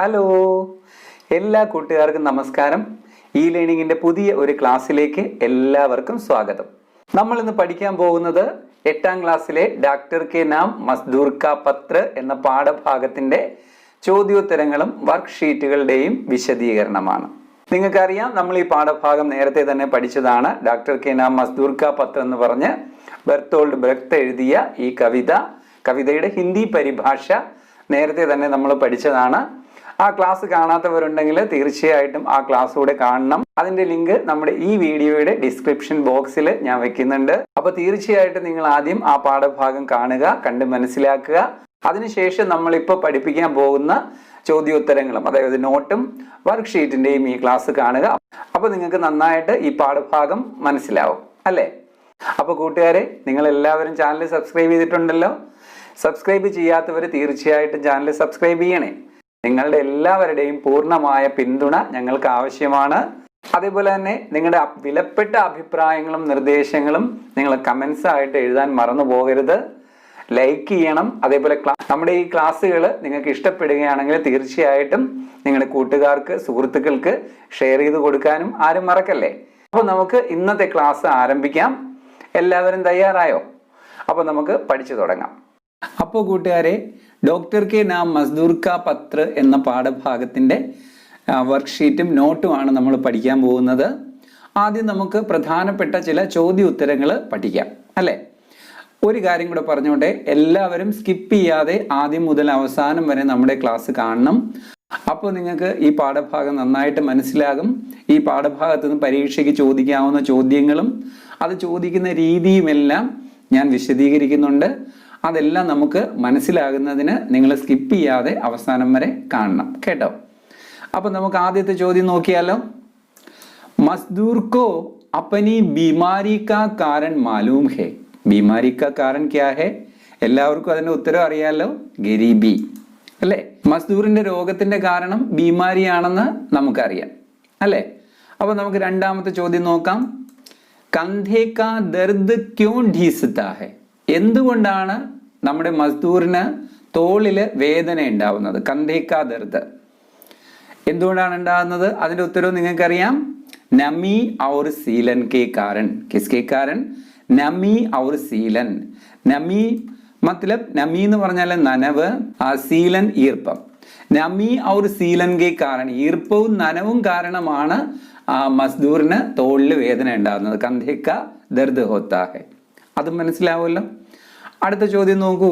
Hello, എല്ലാ കൂട്ടുകാർക്കും നമസ്കാരം. ഇ ലേണിംഗിന്റെ പുതിയ ഒരു ക്ലാസ്സിലേക്ക് എല്ലാവർക്കും സ്വാഗതം. നമ്മൾ ഇന്ന് പഠിക്കാൻ പോകുന്നത് 8ാം ക്ലാസ്സിലെ ഡാക്ടർ കെ നാം മസ്ദൂർ കാ പത്ര എന്ന പാഠഭാഗത്തിന്റെ ചോദ്യോത്തരങ്ങളും വർക്ക് ഷീറ്റുകളുടെയും വിശദീകരണമാണ്. നിങ്ങൾക്കറിയാം, നമ്മൾ ഈ പാഠഭാഗം നേരത്തെ തന്നെ പഠിച്ചതാണ്. ഡാക്ടർ കെ നാം മസ്ദൂർ കാ പത്ര എന്ന് പറഞ്ഞ് ബെർത്തോൾഡ് ബ്രെഖ്ത് എഴുതിയ ഈ കവിതയുടെ ഹിന്ദി പരിഭാഷ നേരത്തെ തന്നെ നമ്മൾ പഠിച്ചതാണ്. ആ ക്ലാസ് കാണാത്തവരുണ്ടെങ്കിൽ തീർച്ചയായിട്ടും ആ ക്ലാസ് കൂടെ കാണണം. അതിന്റെ ലിങ്ക് നമ്മുടെ ഈ വീഡിയോയുടെ ഡിസ്ക്രിപ്ഷൻ ബോക്സിൽ ഞാൻ വെക്കുന്നുണ്ട്. അപ്പൊ തീർച്ചയായിട്ടും നിങ്ങൾ ആദ്യം ആ പാഠഭാഗം കാണുക, കണ്ട് മനസ്സിലാക്കുക. അതിനുശേഷം നമ്മളിപ്പോൾ പഠിപ്പിക്കാൻ പോകുന്ന ചോദ്യോത്തരങ്ങളും, അതായത് നോട്ടും വർക്ക് ഷീറ്റിന്റെയും ഈ ക്ലാസ് കാണുക. അപ്പൊ നിങ്ങൾക്ക് നന്നായിട്ട് ഈ പാഠഭാഗം മനസ്സിലാവും, അല്ലേ? അപ്പൊ കൂട്ടുകാരെ, നിങ്ങൾ എല്ലാവരും ചാനൽ സബ്സ്ക്രൈബ് ചെയ്തിട്ടുണ്ടല്ലോ. സബ്സ്ക്രൈബ് ചെയ്യാത്തവർ തീർച്ചയായിട്ടും ചാനൽ സബ്സ്ക്രൈബ് ചെയ്യണേ. നിങ്ങളുടെ എല്ലാവരുടെയും പൂർണ്ണമായ പിന്തുണ ഞങ്ങൾക്ക് ആവശ്യമാണ്. അതേപോലെ തന്നെ നിങ്ങളുടെ വിലപ്പെട്ട അഭിപ്രായങ്ങളും നിർദ്ദേശങ്ങളും നിങ്ങൾ കമൻസ് ആയിട്ട് എഴുതാൻ മറന്നു പോകരുത്. ലൈക്ക് ചെയ്യണം. അതേപോലെ നമ്മുടെ ഈ ക്ലാസ്സുകൾ നിങ്ങൾക്ക് ഇഷ്ടപ്പെടുകയാണെങ്കിൽ തീർച്ചയായിട്ടും നിങ്ങളുടെ കൂട്ടുകാർക്ക്, സുഹൃത്തുക്കൾക്ക് ഷെയർ ചെയ്ത് കൊടുക്കാനും ആരും മറക്കല്ലേ. അപ്പോൾ നമുക്ക് ഇന്നത്തെ ക്ലാസ് ആരംഭിക്കാം. എല്ലാവരും തയ്യാറായോ? അപ്പോൾ നമുക്ക് പഠിച്ചു തുടങ്ങാം. അപ്പോൾ കൂട്ടുകാരെ, ഡോക്ടർ കെ നാം മസ്ദൂർ കാ പത്ര എന്ന പാഠഭാഗത്തിന്റെ വർക്ക്ഷീറ്റും നോട്ടുമാണ് നമ്മൾ പഠിക്കാൻ പോകുന്നത്. ആദ്യം നമുക്ക് പ്രധാനപ്പെട്ട ചില ചോദ്യോത്തരങ്ങൾ പഠിക്കാം, അല്ലേ? ഒരു കാര്യം കൂടെ പറഞ്ഞോട്ടെ, എല്ലാവരും സ്കിപ്പ് ചെയ്യാതെ ആദ്യം മുതൽ അവസാനം വരെ നമ്മുടെ ക്ലാസ് കാണണം. അപ്പോൾ നിങ്ങൾക്ക് ഈ പാഠഭാഗം നന്നായിട്ട് മനസ്സിലാകും. ഈ പാഠഭാഗത്ത് നിന്ന് പരീക്ഷയ്ക്ക് ചോദിക്കാവുന്ന ചോദ്യങ്ങളും അത് ചോദിക്കുന്ന രീതിയുമെല്ലാം ഞാൻ വിശദീകരിക്കുന്നുണ്ട്. അതെല്ലാം നമുക്ക് മനസ്സിലാകുന്നതിന് നിങ്ങൾ സ്കിപ്പ് ചെയ്യാതെ അവസാനം വരെ കാണണം, കേട്ടോ? അപ്പൊ നമുക്ക് ആദ്യത്തെ ചോദ്യം നോക്കിയാലോ. മസ്ദൂർ കോ അപ്പനി ബീമാരി കാ കാരൺ മാലൂം ഹെ. ബീമാരി കാ കാരൺ ക്യാ ഹെ? എല്ലാവർക്കും അതിന്റെ ഉത്തരം അറിയാലോ, ഗരീബി, അല്ലേ? മസ്ദൂറിന്റെ രോഗത്തിന്റെ കാരണം ബീമാരിയാണെന്ന് നമുക്കറിയാം, അല്ലേ? അപ്പൊ നമുക്ക് രണ്ടാമത്തെ ചോദ്യം നോക്കാം. കന്ധേ കാ ദർദ് ക്യോं ढीसता है? എന്തുകൊണ്ടാണ് നമ്മുടെ മസ്ദൂറിന് തോളില് വേദന ഉണ്ടാവുന്നത്? കന്ധേ കാ ദർദ് എന്തുകൊണ്ടാണ് ഉണ്ടാകുന്നത്? അതിന്റെ ഉത്തരവ് നിങ്ങൾക്കറിയാം. നമി ഔർ സീലൻ കെ കാരൺ. കിസ്കെ കാരൺ? നമി ഔർ സീലൻ. നമി മത്ലബ്, നമി എന്ന് പറഞ്ഞാൽ നനവ്, സീലൻ ഈർപ്പം. നമി ഔർ സീലൻ കെ കാരൺ, ഈർപ്പവും നനവും കാരണമാണ് മസ്ദൂറിന് തോളില് വേദന ഉണ്ടാകുന്നത്. കന്ധേ കാ ദർദ് ഹോത്താ ഹെ. അത് മനസ്സിലാവുമല്ലോ. അടുത്ത ചോദ്യം നോക്കൂ.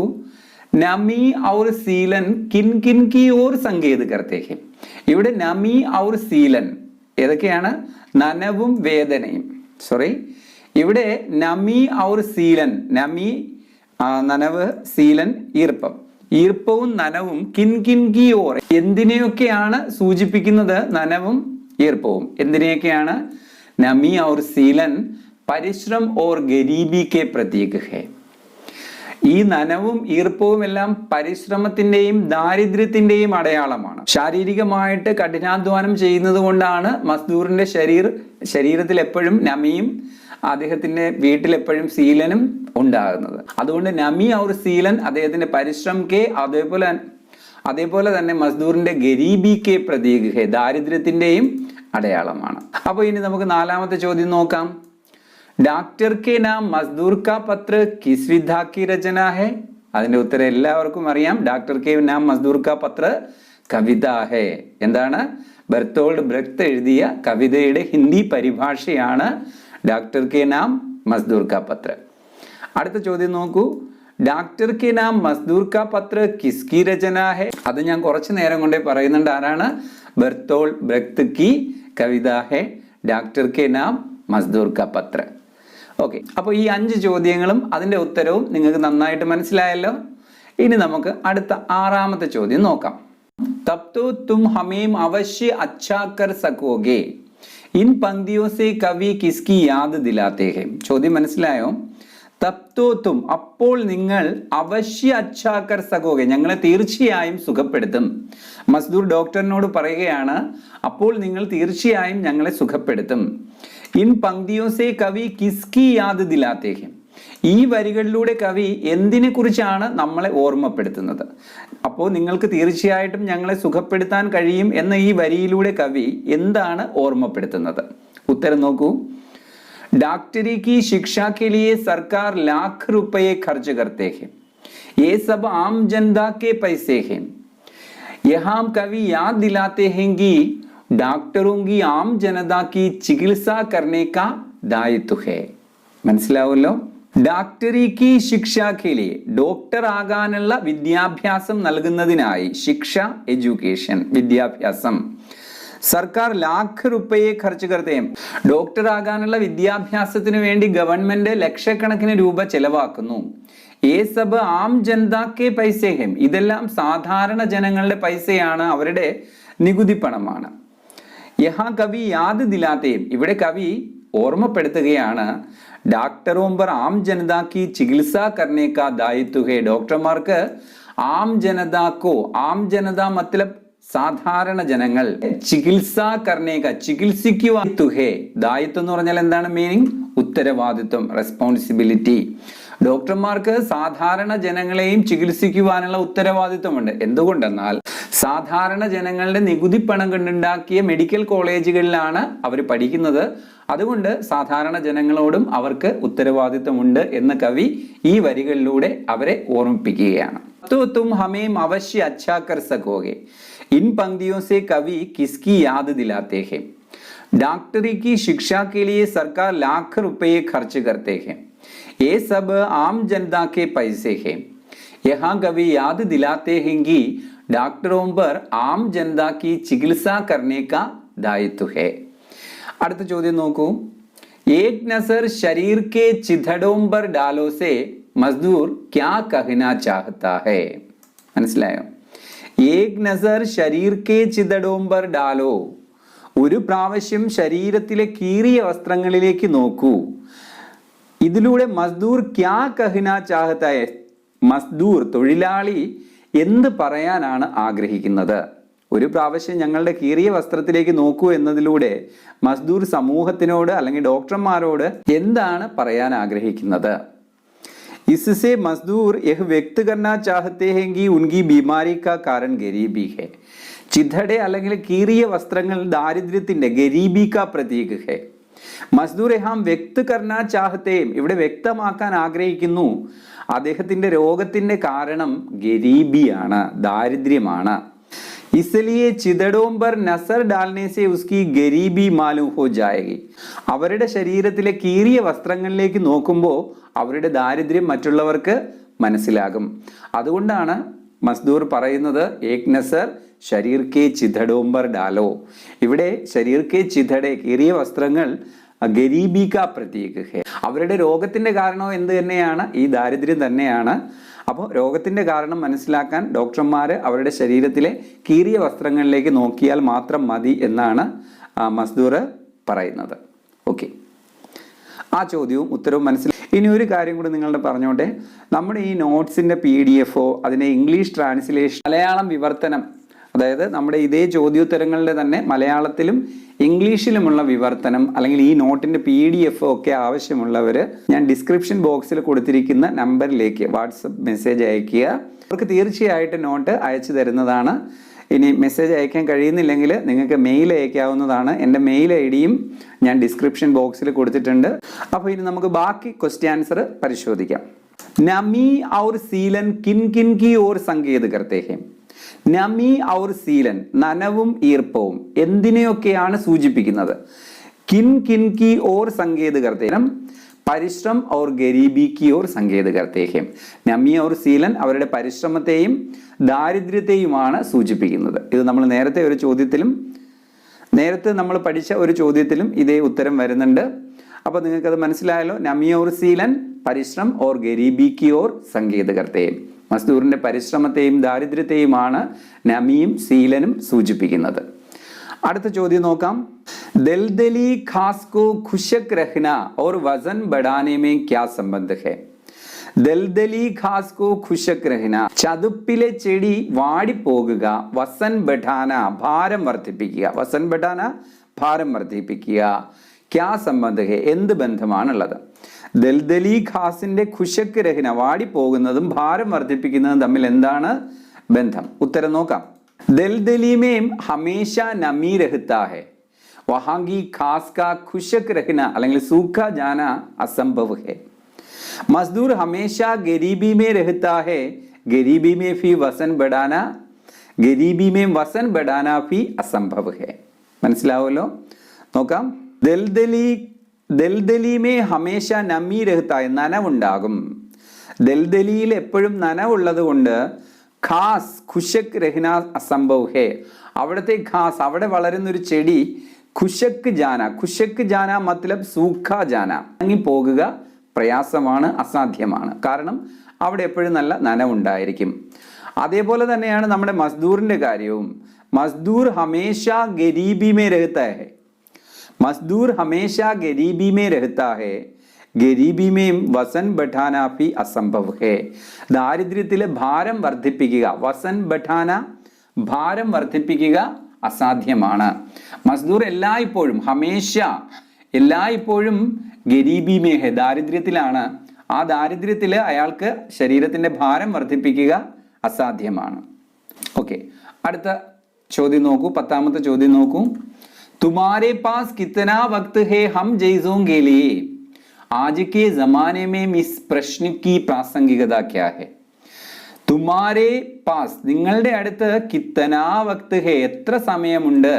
നമി ഔർ സീലൻ കിൻ കിൻ കി ഓർ സങ്കേത് കർത്തേ ഹെ. ഇവിടെ നമി ഔർ സീലൻ ഏതൊക്കെയാണ്? നനവും വേദനയും. ഇവിടെ നമി ഔർ സീലൻ, നമി നനവ്, സീലൻ ഈർപ്പം. ഈർപ്പവും നനവും കിൻ കിൻ കി ഓർ എന്തിനെയൊക്കെയാണ് സൂചിപ്പിക്കുന്നത്? നനവും ഈർപ്പവും എന്തിനെയൊക്കെയാണ്? നമി ഔർ സീലൻ പരിശ്രം ഓർ ഗരീബി കെ പ്രതീക് ഹെ. ഈ നനവും ഈർപ്പവും എല്ലാം പരിശ്രമത്തിന്റെയും ദാരിദ്ര്യത്തിന്റെയും അടയാളമാണ്. ശാരീരികമായിട്ട് കഠിനാധ്വാനം ചെയ്യുന്നത് കൊണ്ടാണ് മസ്ദൂറിന്റെ ശരീരത്തിൽ എപ്പോഴും നമിയും അദ്ദേഹത്തിന്റെ വീട്ടിൽ എപ്പോഴും സീലനും ഉണ്ടാകുന്നത്. അതുകൊണ്ട് നമി ഔർ സീലൻ അദ്ദേഹത്തിന്റെ പരിശ്രം കെ, അതേപോലെ തന്നെ മസ്ദൂറിന്റെ ഗരീബി കെ പ്രതീക് ഹെ, ദാരിദ്ര്യത്തിന്റെയും അടയാളമാണ്. അപ്പൊ ഇനി നമുക്ക് നാലാമത്തെ ചോദ്യം നോക്കാം. ഡാക്ടർ കെ നാം മസ്ദൂർ കാ പത്ര കിസ് വിധാ കി രചന ഹെ? അതിന്റെ ഉത്തരം എല്ലാവർക്കും അറിയാം. ഡാക്ടർ കെ നാം മസ്ദൂർ കാ പത്ര കവിത ഹെ. എന്താണ്? ബെർത്തോൾഡ് ബ്രെഖ്ത് എഴുതിയ കവിതയുടെ ഹിന്ദി പരിഭാഷയാണ് ഡാക്ടർ കെ നാം മസ്ദൂർ കാ പത്ര. അടുത്ത ചോദ്യം നോക്കൂ. ഡാക്ടർ കെ നാം മസ്ദൂർ കാ പത്ര കിസ്കി രചന ഹെ? അത് ഞാൻ കുറച്ചു നേരം കൊണ്ടേ പറയുന്നുണ്ട്. ആരാണ്? ബെർത്തോൾഡ് ബ്രെഖ്ത് കി കവിത ഹെ ഡാക്ടർ കെ നാം മസ്ദൂർ കാ പത്ര. ഓക്കെ, അപ്പോൾ ഈ 5 ചോദ്യങ്ങളും അതിന്റെ ഉത്തരവും നിങ്ങൾക്ക് നന്നായിട്ട് മനസ്സിലായല്ലോ. ഇനി നമുക്ക് അടുത്ത 6ാമത്തെ ചോദ്യം നോക്കാം. തബ് തോ തും ഹമേം അവശ്യ അച്ഛാ കർ സകോഗെ. ഇൻ പങ്ക്തിയോ സെ കവി കിസ്കി യാദ് ദിലാത്തെ ഹെ. ചോദ്യം മനസ്സിലായോ? തബ് തോ തും, അപ്പോൾ നിങ്ങൾ അവശ്യ അച്ഛാ കർ സകോഗെ, ഞങ്ങളെ തീർച്ചയായും സുഖപ്പെടുത്തും. മസ്ദൂർ ഡോക്ടറിനോട് പറയുകയാണ്, അപ്പോൾ നിങ്ങൾ തീർച്ചയായും ഞങ്ങളെ സുഖപ്പെടുത്തും. ഇൻ പങ്ക്തിയോ സെ കവി കിസ്കി യാദ് ദിലാത്തെ ഹെ. ഈ വരികളിലൂടെ കവി എന്തിനെ കുറിച്ചാണ് നമ്മളെ ഓർമ്മപ്പെടുത്തുന്നത്? അപ്പോൾ നിങ്ങൾക്ക് തീർച്ചയായിട്ടും ഞങ്ങളെ സുഖപ്പെടുത്താൻ കഴിയും എന്ന ഈ വരിയിലൂടെ കവി എന്താണ് ഓർമ്മപ്പെടുത്തുന്നത്? ഉത്തരം നോക്കൂ. डॉक्टरी की शिक्षा के लिए सरकार लाख रुपए खर्च करते हैं, ये सब आम जनता के पैसे हैं। यहाँ कवि याद दिलाते हैं कि डॉक्टरों की आम जनता की चिकित्सा करने का दायित्व है. മനസ്സിലാവുമല്ലോ? ഡോക്ടറി കി ശിക്ഷ കെ ലിയെ, ഡോക്ടർ ആകാനുള്ള വിദ്യാഭ്യാസം നൽകുന്നതിനായി, ശിക്ഷ എഡ്യൂക്കേഷൻ വിദ്യാഭ്യാസം, സർക്കാർ ലാഖ് റുപ്പയെ ഖർച്ച് കർത്തേം, ഡോക്ടർ ആകാനുള്ള വിദ്യാഭ്യാസത്തിന് വേണ്ടി ഗവൺമെന്റ് ലക്ഷക്കണക്കിന് രൂപ ചെലവാക്കുന്നു. ഏ സബ് ആം ജനതാക്കെ പൈസേഹം, ഇതെല്ലാം സാധാരണ ജനങ്ങളുടെ പൈസയാണ്, അവരുടെ നികുതി പണമാണ്. യഹാ കവി യാദ് ദിലാത്തേം, ഇവിടെ കവി ഓർമ്മപ്പെടുത്തുകയാണ്, ഡോക്ടറോം പർ ആം ജനതാക്കി ചികിത്സ കർണേ കാ ദായിത്വ ഹേ, ഡോക്ടർമാർക്ക് ആം ജനതാക്കോ, ആം ജനത മത്ലബ് സാധാരണ ജനങ്ങൾ, ചികിത്സ കർണേക ചികിത്സിക്കുവാൻ, ദായിത്വം എന്ന് പറഞ്ഞാൽ എന്താണ് മീനിങ്? ഉത്തരവാദിത്വം, റെസ്പോൺസിബിലിറ്റി. ഡോക്ടർമാർക്ക് സാധാരണ ജനങ്ങളെയും ചികിത്സിക്കുവാനുള്ള ഉത്തരവാദിത്വമുണ്ട്. എന്തുകൊണ്ടെന്നാൽ സാധാരണ ജനങ്ങളുടെ നികുതി പണം കൊണ്ടുണ്ടാക്കിയ മെഡിക്കൽ കോളേജുകളിലാണ് അവർ പഠിക്കുന്നത്. അതുകൊണ്ട് സാധാരണ ജനങ്ങളോടും അവർക്ക് ഉത്തരവാദിത്വമുണ്ട് എന്ന് കവി ഈ വരികളിലൂടെ അവരെ ഓർമ്മിപ്പിക്കുകയാണ്. तो तुम हमें अवश्य अच्छा कर सकोगे. इन पंक्तियों से कवि किसकी याद दिलाते हैं? डॉक्टरी की शिक्षा के लिए सरकार लाख रुपए खर्च करते हैं, ये सब आम जनता के पैसे हैं. यहाँ कवि याद दिलाते हैं कि डॉक्टरों पर आम जनता की चिकित्सा करने का दायित्व है. അടുത്ത ചോദ്യം നോക്കൂ. एक नजर शरीर के चिथड़ों पर डालो से मजदूर क्या कहना चाहता है? മനസ്സിലായോ? एक नजर शरीर के चिथड़ों पर डालो, ഒരു പ്രാവശ്യം ശരീരത്തിലെ കീറിയ വസ്ത്രങ്ങളിലേക്ക് നോക്കൂ. ഇതിലൂടെ മസ്ദൂർ ക്യാ കഹ്ന ചാഹത്ത ഹൈ, മസ്ദൂർ തൊഴിലാളി എന്ത് പറയാനാണ് ആഗ്രഹിക്കുന്നത്? ഒരു പ്രാവശ്യം ഞങ്ങളുടെ കീറിയ വസ്ത്രത്തിലേക്ക് നോക്കൂ എന്നതിലൂടെ മസ്ദൂർ സമൂഹത്തിനോട് അല്ലെങ്കിൽ ഡോക്ടർമാരോട് എന്താണ് പറയാൻ ആഗ്രഹിക്കുന്നത്? इससे मजदूर यह व्यक्त करना चाहते हैं कि उनकी बीमारी का कारण गरीबी है. ചിഥടെ അല്ലെങ്കിൽ കീറിയ വസ്ത്രങ്ങൾ ദാരിദ്ര്യത്തിന്റെ, ഗരീബി കാ പ്രതീക് ഹെ. മസ്ദൂർ യഹാം വ്യക്ത് കർണ ചാഹത്തേം, ഇവിടെ വ്യക്തമാക്കാൻ ആഗ്രഹിക്കുന്നു അദ്ദേഹത്തിന്റെ രോഗത്തിന്റെ കാരണം ഗരീബിയാണ്, ദാരിദ്ര്യമാണ്. इसलिए चिदड़ों पर नजर डालने से उसकी गरीबी मालूम हो जाएगी. അവരുടെ ശരീരത്തിലെ കീറിയ വസ്ത്രങ്ങളിലേക്ക് നോക്കുമ്പോൾ അവരുടെ ദാരിദ്ര്യം മറ്റുള്ളവർക്ക് മനസ്സിലാകും. അതുകൊണ്ടാണ് മസ്ദൂർ പറയുന്നത് ഏക് നസർ ശരീർ കെ ചിഥടോം പർ ഡാലോ. ഇവിടെ ശരീർ കെ ചിഥടെ, കീറിയ വസ്ത്രങ്ങൾ ഗരീബി കാ പ്രതീക് ഹെ. അവരുടെ രോഗത്തിന്റെ കാരണം എന്ത് തന്നെയാണ്? ഈ ദാരിദ്ര്യം തന്നെയാണ്. അപ്പോൾ രോഗത്തിന്റെ കാരണം മനസ്സിലാക്കാൻ ഡോക്ടർമാർ അവരുടെ ശരീരത്തിലെ കീറിയ വസ്ത്രങ്ങളിലേക്ക് നോക്കിയാൽ മാത്രം മതി എന്നാണ് മസ്ദൂർ പറയുന്നത്. ഓക്കെ, ആ ചോദ്യവും ഉത്തരവും മനസ്സിലായി. ഇനി ഒരു കാര്യം കൂടി നിങ്ങളുടെ പറഞ്ഞോട്ടെ. നമ്മുടെ ഈ നോട്ട്സിന്റെ PDF അതിനെ ഇംഗ്ലീഷ് ട്രാൻസ്ലേഷൻ, മലയാളം വിവർത്തനം, അതായത് നമ്മുടെ ഇതേ ചോദ്യോത്തരങ്ങളുടെ തന്നെ മലയാളത്തിലും ഇംഗ്ലീഷിലുമുള്ള വിവർത്തനം അല്ലെങ്കിൽ ഈ നോട്ടിന്റെ PDF ഒക്കെ ആവശ്യമുള്ളവർ ഞാൻ ഡിസ്ക്രിപ്ഷൻ ബോക്സിൽ കൊടുത്തിരിക്കുന്ന നമ്പറിലേക്ക് വാട്സപ്പ് മെസ്സേജ് അയക്കുക. അവർക്ക് തീർച്ചയായിട്ടും നോട്ട് അയച്ചു തരുന്നതാണ്. ഇനി മെസ്സേജ് അയക്കാൻ കഴിയുന്നില്ലെങ്കിൽ നിങ്ങൾക്ക് മെയിൽ അയക്കാവുന്നതാണ്. എൻ്റെ മെയിൽ ID-യും ഞാൻ ഡിസ്ക്രിപ്ഷൻ ബോക്സിൽ കൊടുത്തിട്ടുണ്ട്. അപ്പോൾ ഇനി നമുക്ക് ബാക്കി ക്വസ്റ്റ്യൻ ആൻസർ പരിശോധിക്കാം. നമി ഔർ സീലൻ കിൻ കിൻ കി ഓർ സങ്കേത് കർത്തേ ഹെ. നമി ഔർ സീലൻ, നനവും ഈർപ്പവും എന്തിനെയൊക്കെയാണ് സൂചിപ്പിക്കുന്നത്? കിൻ കിൻ കി ഓർ സങ്കേത് കർത്തേ, പരിശ്രം ഔർ ഗരീബി കി ഓർ സങ്കേത് കർത്തേ ഹെ. നമി ഔർ സീലൻ അവരുടെ പരിശ്രമത്തെയും ദാരിദ്ര്യത്തെയുമാണ് സൂചിപ്പിക്കുന്നത്. ഇത് നമ്മൾ നേരത്തെ നമ്മൾ പഠിച്ച ഒരു ചോദ്യത്തിലും ഇതേ ഉത്തരം വരുന്നുണ്ട്. അപ്പോൾ നിങ്ങൾക്കത് മനസ്സിലായല്ലോ. നമി ഔർ സീലൻ പരിശ്രം ഓർ ഗരീബി കി ഓർ സങ്കേത് കർത്തേ. മസ്ദൂറിന്റെ പരിശ്രമത്തെയും ദാരിദ്ര്യത്തെയുമാണ് നമിയും സീലനും സൂചിപ്പിക്കുന്നത്. അടുത്ത ചോദ്യം നോക്കാം. ദൽദലി ഖാസ് കോ ഖുശക് രഖ്ന और वजन बढ़ाने में क्या संबंध है? ദൽദലി ഖാസ് കോ ഖുശക് രഖ്ന, ചതുപ്പിലെ ചെടി വാടിപ്പോകുക, വസൻ ബഠാന ഭാരം വർദ്ധിപ്പിക്കുക, വസൻ ബഠാന ഭാരം വർദ്ധിപ്പിക്കുക, ക്യാ സംബന്ധ ഹെ എന്ത് ബന്ധമാണുള്ളത്? ദൽദലി ഖാസിന്റെ ഖുശക്ക് രഹിന വാടിപ്പോകുന്നതും ഭാരം വർദ്ധിപ്പിക്കുന്നതും തമ്മിൽ എന്താണ് ബന്ധം? ഉത്തരം നോക്കാം. ദൽദലി മേം ഹമേശ നമി രഹ്താ ഹൈ, വഹാ കി ഖാസ് കാ ഖുശക്ക് രഹന അല്ലെങ്കിൽ സൂഖ ജാന അസംഭവ് ഹൈ. മസ്ദൂർ ഹമേശ garibi may രഹ്താ high, garibi may ഫി വസൻ ബഡാന, ഗരീബി മേ വസൻ ബഡാന ഫി അസംഭവ് ഹൈ. മനസ്സിലാവുമല്ലോ? നോക്കാം. ദൽദലി മേ ഹമേശ നമി രഹ്താ, നനവുണ്ടാകും. ദൽദലിയിൽ എപ്പോഴും നനവുള്ളത് കൊണ്ട് ഖാസ് ഖുശക് രഹ്ന അസംഭവ് ഹേ, അവിടുത്തെ ഖാസ് അവിടെ വളരുന്നൊരു ചെടി ഖുശക് ജാന മത്ലബ് സൂഖ ജാന, അങ്ങി പോകുക പ്രയാസമാണ്, അസാധ്യമാണ്. കാരണം അവിടെ എപ്പോഴും നല്ല നനവുണ്ടായിരിക്കും. അതേപോലെ തന്നെയാണ് നമ്മുടെ മസ്ദൂറിന്റെ കാര്യവും. മസ്ദൂർ ഹമേശ ഗരീബി മേ രഹ്താ ഹൈ, മസ്ദൂർ ഹമേശ ഗരീബി മേ രഹ്താ ഹൈ, ഗരീബി മേം വസൻ ബഠാന ഫി അസംഭവ് ഹേ. ദാരിദ്ര്യത്തിലെ ഭാരം വർദ്ധിപ്പിക്കുക, വസൻ ബഠാന ഭാരം വർദ്ധിപ്പിക്കുക അസാധ്യമാണ്. മസ്ദൂർ എല്ലായ്പ്പോഴും ഹമേശ എല്ലായ്പ്പോഴും ഗരീബി മേ ഹെ, ദാരിദ്ര്യത്തിലാണ്. ആ ദാരിദ്ര്യത്തിൽ അയാൾക്ക് ശരീരത്തിന്റെ ഭാരം വർദ്ധിപ്പിക്കുക അസാധ്യമാണ്. ഓക്കെ, അടുത്ത ചോദ്യം നോക്കൂ. 10ാമത്തെ ചോദ്യം നോക്കൂ. തുമാരെ പാസ് കിത്തനാ വക്ത് ഹേ ഹം ജയ്സോं के लिए, आज के जमाने में इस प्रश्न की प्रासंगिकता क्या है? തുമാരെ പാസ് നിങ്ങളുടെ അടുത്ത് കിത്തനാ വക്ത് ഹേ എത്ര സമയമുണ്ട്,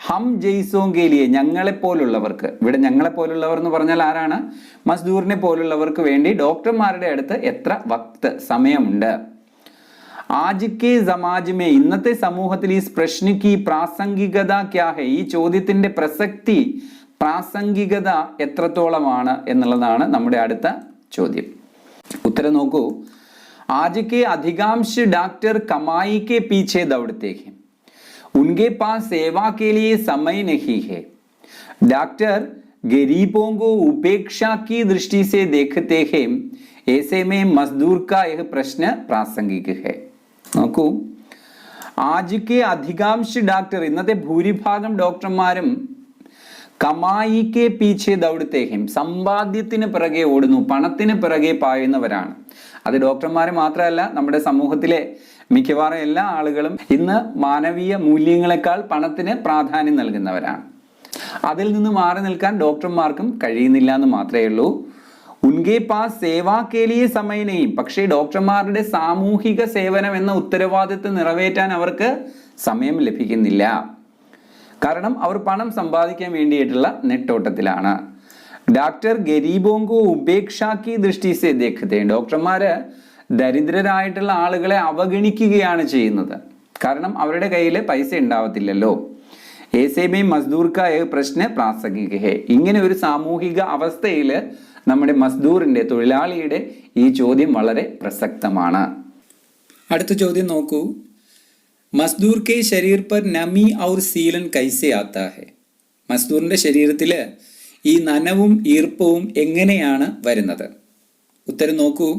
ഹം ജയ്സോं के लिए ഞങ്ങളെ പോലുള്ളവർക്ക്. ഇവിടെ ഞങ്ങളെ പോലുള്ളവർ എന്ന് പറഞ്ഞാൽ ആരാണ്? മസ്ദൂറിനെ പോലുള്ളവർക്ക് വേണ്ടി ഡോക്ടർമാരുടെ അടുത്ത് എത്ര വക്ത് സമയമുണ്ട്. ആജ് കെ സമാജ് മേ ഇന്നത്തെ സമൂഹത്തിൽ ഈ പ്രശ്നക്ക് പ്രാസംഗികത ക്യാ ഹെ, ഈ ചോദ്യത്തിന്റെ പ്രസക്തി പ്രാസംഗികത എത്രത്തോളമാണ് എന്നുള്ളതാണ് നമ്മുടെ അടുത്ത ചോദ്യം. ഉത്തരം നോക്കൂ. ആജ് കെ അധികാംശ ഡാക്ടർ കമായി കെ പീछे दौड़ते हैं, उनके पास सेवा के लिए समय नहीं है. डॉक्टर गरीबों को उपेक्षा की दृष्टि से देखते हैं, ऐसे में मजदूर का यह प्रश्न प्रासंगिक है. നോക്കൂ. ആജ് കെ അധികാംശ ഡാക്ടർ ഇന്നത്തെ ഭൂരിഭാഗം ഡോക്ടർമാരും കമായി കെ പീछे दौड़ते हैं, സമ്പാദ്യത്തിന് പിറകെ ഓടുന്നു, പണത്തിന് പിറകെ പായുന്നവരാണ്. അത് ഡോക്ടർമാർ മാത്രമല്ല, നമ്മുടെ സമൂഹത്തിലെ മിക്കവാറും എല്ലാ ആളുകളും ഇന്ന് മാനവീയ മൂല്യങ്ങളെക്കാൾ പണത്തിന് പ്രാധാന്യം നൽകുന്നവരാണ്. അതിൽ നിന്ന് മാറി നിൽക്കാൻ ഡോക്ടർമാർക്കും കഴിയുന്നില്ല എന്ന് മാത്രമേ ഉള്ളൂ. ഉൻകെ പാസ് സേവാ കെ ലിയെ സമയം നെയ്യും, പക്ഷേ ഡോക്ടർമാരുടെ സാമൂഹിക സേവനം എന്ന ഉത്തരവാദിത്വം നിറവേറ്റാൻ അവർക്ക് സമയം ലഭിക്കുന്നില്ല. കാരണം അവർ പണം സമ്പാദിക്കാൻ വേണ്ടിയിട്ടുള്ള നെട്ടോട്ടത്തിലാണ്. ഡോക്ടർ ഗരീബോങ്കോ ഉപേക്ഷാക്കി ദൃഷ്ടിസെ ദേഖത്തെ, ഡോക്ടർമാര് ദരിദ്രരായിട്ടുള്ള ആളുകളെ അവഗണിക്കുകയാണ് ചെയ്യുന്നത്. കാരണം അവരുടെ കയ്യിൽ പൈസ ഉണ്ടാവത്തില്ലല്ലോ. ഏസേമേ മസ്ദൂർക്ക പ്രശ്ന പ്രാസംഗിക ഹേ, ഇങ്ങനെ ഒരു സാമൂഹിക അവസ്ഥയിൽ നമ്മുടെ മസ്ദൂറിന്റെ തൊഴിലാളിയുടെ ഈ ചോദ്യം വളരെ പ്രസക്തമാണ്. അടുത്ത ചോദ്യം നോക്കൂ. മസ്ദൂർ കെ ശരീർ പർ നമി ഔർ സീലൻ കൈസെ ആത്താ ഹെ, മസ്ദൂറിന്റെ ശരീരത്തിൽ ഈ നനവും ഈർപ്പവും എങ്ങനെയാണ് വരുന്നത്? ഉത്തരം നോക്കൂ.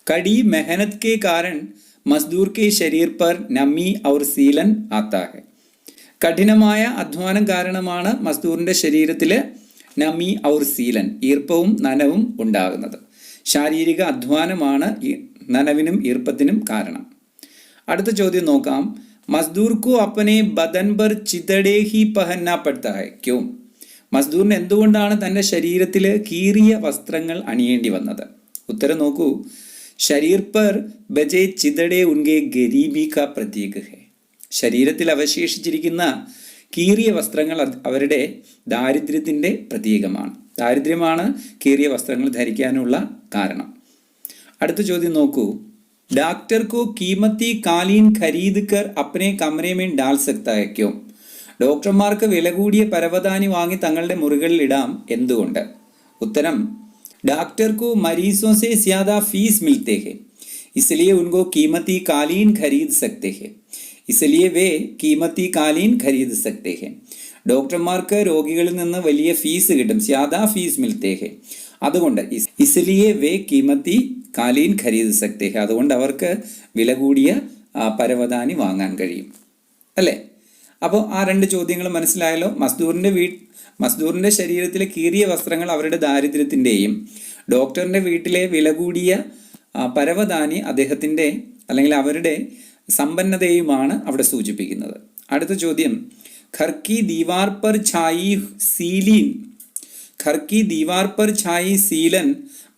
കടി മെഹനത് കെ കാരൺ മസ്ദൂർ കെ ശരീർ പർ നമി ഔർ സീലൻ ആത്താ ഹെ, കഠിനമായ അധ്വാനം കാരണമാണ് മസ്ദൂറിന്റെ ശരീരത്തിൽ നമി ഔർ സീലൻ ഈർപ്പവും നനവും ഉണ്ടാകുന്നത്. ശാരീരിക അധ്വാനമാണ് നനവിനും ഈർപ്പത്തിനും കാരണം. അടുത്ത ചോദ്യം നോക്കാം. മസ്ദൂർ കോ അപ്പനെ ബദൻ പർ ചിതടേ ഹി പഹന്ന പഡ്താ ഹൈ ക്യോ, മസ്ദൂറിന് എന്തുകൊണ്ടാണ് തൻ്റെ ശരീരത്തിൽ കീറിയ വസ്ത്രങ്ങൾ അണിയേണ്ടി വന്നത്? ഉത്തരം നോക്കൂ. ശരീർ പർ ബജേ ചിതടേ ഉൻകെ ഗരീബി കാ പ്രതീക് ഹൈ, ശരീരത്തിൽ അവശേഷിച്ചിരിക്കുന്ന കീറിയ വസ്ത്രങ്ങൾ അവരുടെ ദാരിദ്ര്യത്തിൻ്റെ പ്രതീകമാണ്. ദാരിദ്ര്യമാണ് കീറിയ വസ്ത്രങ്ങൾ ധരിക്കാനുള്ള കാരണം. അടുത്ത ചോദ്യം നോക്കൂ. ഡാക്ടർ കോ കീമത്തി കാലീൻ ഖരീദ് കർ അപ്നെ കമരെ മേ ഡാൽ സക്താ ഹൈ ക്യോ, ഡോക്ടർമാർക്ക് വില കൂടിയ പരവതാനി വാങ്ങി തങ്ങളുടെ മുറികളിൽ ഇടാം, എന്തുകൊണ്ട്? ഉത്തരം. ഡാക്ടർ കോ മരീസോ സെ സ്യാദാ ഫീസ് മിൽത്തെ ഹെ, इसलिए उनको कीमती कालीन खरीद सकते हैं, इसलिए वे कीमती कालीन खरीद सकते हैं. ഡോക്ടർമാർക്ക് രോഗികളിൽ നിന്ന് വലിയ ഫീസ് കിട്ടും, സ്യാദാ ഫീസ് മിൽത്തെ ഹെ, അതുകൊണ്ട് ഇസ്ലിയെ വേ കീമത്തി കാലീൻ ഖരീദ് സക്തേ ഹെ, അതുകൊണ്ട് അവർക്ക് വില കൂടിയ പരവതാനി വാങ്ങാൻ കഴിയും, അല്ലേ? അപ്പോൾ ആ രണ്ട് ചോദ്യങ്ങൾ മനസ്സിലായല്ലോ. മസ്ദൂറിൻ്റെ ശരീരത്തിലെ കീറിയ വസ്ത്രങ്ങൾ അവരുടെ ദാരിദ്ര്യത്തിൻ്റെയും ഡോക്ടറിൻ്റെ വീട്ടിലെ വില കൂടിയ പരവതാനി അദ്ദേഹത്തിൻ്റെ അല്ലെങ്കിൽ അവരുടെ സമ്പന്നതയുമാണ് അവിടെ സൂചിപ്പിക്കുന്നത്. അടുത്ത ചോദ്യം, ഘർ കി ദീവാർ പർ ഛായി സീലീൻ, ഘർ കി ദീവാർ പർ ഛായി സീലൻ